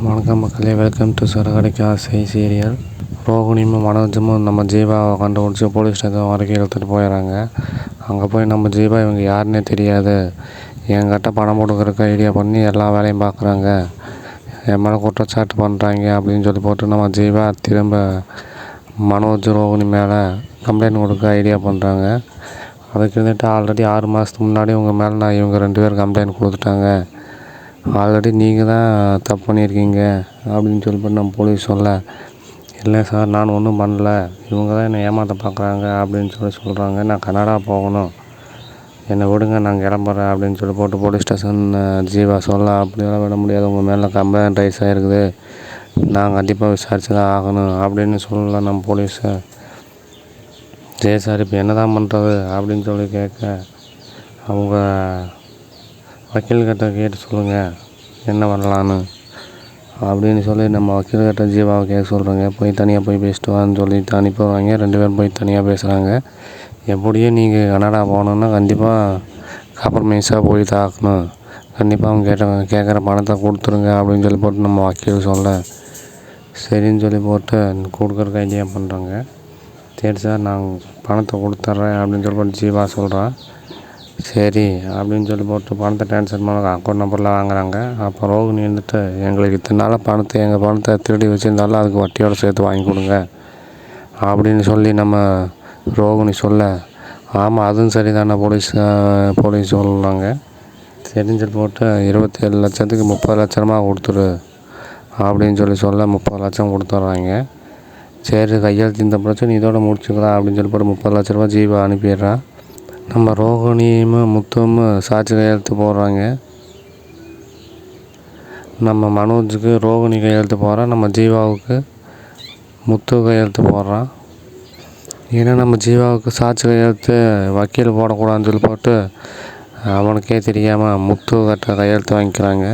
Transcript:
வணக்கம் மக்களே, welcome to Siragadikka ஆசை சீரியல். ரோகிணியும் மனோஜமும் நம்ம ஜீவாவை கண்டுபிடிச்சி போலீஸ் ஸ்டேஷன் வரைக்கும் எடுத்துகிட்டு போயிடறாங்க. அங்கே போய் நம்ம ஜீவா இவங்க யாருன்னே தெரியாது, என்கிட்ட பணம் கொடுக்குறக்கு ஐடியா பண்ணி எல்லா வேலையும் பார்க்குறாங்க, என் மேலே குற்றச்சாட்டு பண்ணுறாங்க அப்படின்னு சொல்லி போட்டு நம்ம ஜீவா திரும்ப மனோஜ் ரோகிணி மேலே கம்ப்ளைண்ட் கொடுக்க ஐடியா பண்ணுறாங்க. அதுக்கு இருந்துட்டு ஆல்ரெடி 6 மாதத்துக்கு முன்னாடி உங்கள் மேலே நான் இவங்க 2 பேர் கம்ப்ளைண்ட் கொடுத்துட்டாங்க, ஆல்ரெடி நீங்கள் தான் தப்பு பண்ணியிருக்கீங்க அப்படின்னு சொல்லிட்டு நம்ம போலீஸ் சொல்ல, இல்லை சார் நான் ஒன்றும் பண்ணல, இவங்க தான் என்னை ஏமாற்ற பார்க்குறாங்க அப்படின்னு சொல்கிறாங்க. நான் கனடா போகணும், என்னை விடுங்க, நான் கிளம்புறேன் அப்படின்னு சொல்லி போட்டு போலீஸ் ஸ்டேஷன் ஜீவா சொல்ல, அப்படியெல்லாம் விட முடியாது, உங்கள் மேலே கம்ப்ளைண்ட் ரைஸ் ஆகிருக்குது, நான் கண்டிப்பாக விசாரிச்சு தான் ஆகணும் அப்படின்னு சொல்லலாம் நம்ம போலீஸை. சரி சார், இப்போ என்ன தான் பண்ணுறது அப்படின்னு சொல்லி கேட்க, அவங்க வக்கீல்கிட்ட கேட்டு சொல்லுங்கள் என்ன பண்ணலான்னு அப்படின்னு சொல்லி நம்ம வக்கீல்கிட்ட ஜீவாவை கேட்க சொல்கிறாங்க. போய் தனியாக போய் பேசிட்டு வான்னு சொல்லிட்டு அனுப்பிடுவாங்க. 2 பேரும் போய் தனியாக பேசுகிறாங்க. எப்படியும் நீங்கள் கனடா போகணுன்னா கண்டிப்பாக காம்ப்ரமைஸாக போய் தாக்கணும், கண்டிப்பாக அவங்க கேட்குற பணத்தை கொடுத்துருங்க அப்படின்னு சொல்லி போட்டு நம்ம வக்கீல் சொல்ல, சரின்னு சொல்லி போட்டு கொடுக்குறக்கு ஐடியா பண்ணுறாங்க. சரி சார், நான் பணத்தை கொடுத்துட்றேன் அப்படின்னு சொல்லி போட்டு ஜீவா சொல்கிறான். சரி அப்படின்னு சொல்லி போட்டு பணத்தை ட்ரான்ஸ்ஃபர் பண்ண அக்கௌண்ட் நம்பர்லாம் வாங்குறாங்க. அப்போ ரோகிணி இருந்துட்டு, எங்களுக்கு இத்தனை நாளாக எங்கள் பணத்தை திருடி வச்சுருந்தாலும் அதுக்கு வட்டியோடு சேர்த்து வாங்கி கொடுங்க அப்படின்னு சொல்லி நம்ம ரோகிணி சொல்ல, ஆமாம் அதுவும் சரி தானே போலீஸ் சொல்கிறாங்க. சரின்னு சொல்லி போட்டு 27 லட்சத்துக்கு 30 லட்சமாக கொடுத்துரு அப்படின்னு சொல்லி சொல்ல 30 லட்சம் கொடுத்துட்றாங்க. சரி, கையெழுத்து இந்த பிரச்சனை இதோட முடிச்சுக்கலாம் அப்படின்னு சொல்லி போட்டு 30 லட்ச ரூபா ஜீவா அனுப்பிடுறான். நம்ம ரோகிணியும் முத்துவும் சாட்சி கையெழுத்து போடுறாங்க. நம்ம மனோஜுக்கு ரோகிணி கையெழுத்து போடுறான், நம்ம ஜீவாவுக்கு முத்து கையெழுத்து போடுறான். ஏன்னா நம்ம ஜீவாவுக்கு சாட்சி கையெழுத்து வக்கீல் போடக்கூடாதுன்னு சொல்லி போட்டு அவனுக்கே தெரியாமல் முத்து கிட்ட கையெழுத்து வாங்கிக்கிறாங்க.